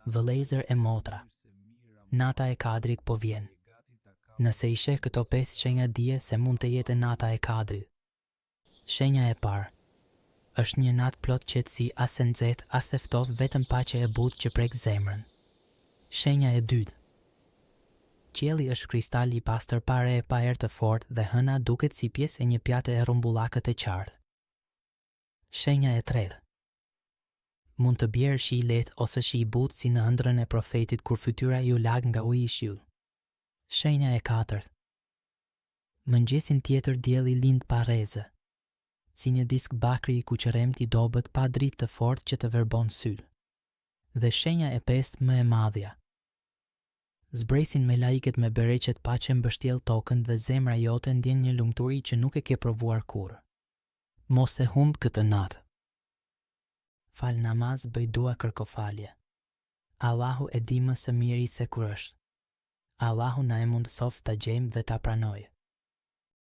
vëllezër e motra. Nata e Kadrit po vjen. Nëse i sheh këto 5 shenja dije se mund të jetë nata e Kadrit. Shenja e parë. Është një natë plot qetësi, as e nxehtë, as e ftohtë, vetëm paqe e butë që prek zemrën. Shenja e dytë. Qielli është kristal i pastër, pa re, pa erë të fortë dhe hëna duket si pjesë e një pjate e rumbullakët e qartë. Shenja e tretë. Mund të bjerë shi i lehtë ose shi i butë si në ëndrrën e profetit kur fytyra ju lag nga uji i shiut. Shenja e katërt. Mëngjesin tjetër dielli lind pa rreze, si një disk bakri i kuqëremt i dobët pa dritë të fortë që të verbon syl. Dhe shenja e pestë më e madhja. Zbresin me laiket me bereqet paqe mbështjell tokën dhe zemra jote ndjen një lumturi që nuk e ke provuar kurrë. Mos e humb këtë natë. Fal namaz, bëj dua, kërko falje. Allahu e di më së miri se kur është. Allahu na e mundësoft ta gjejmë dhe ta pranojë.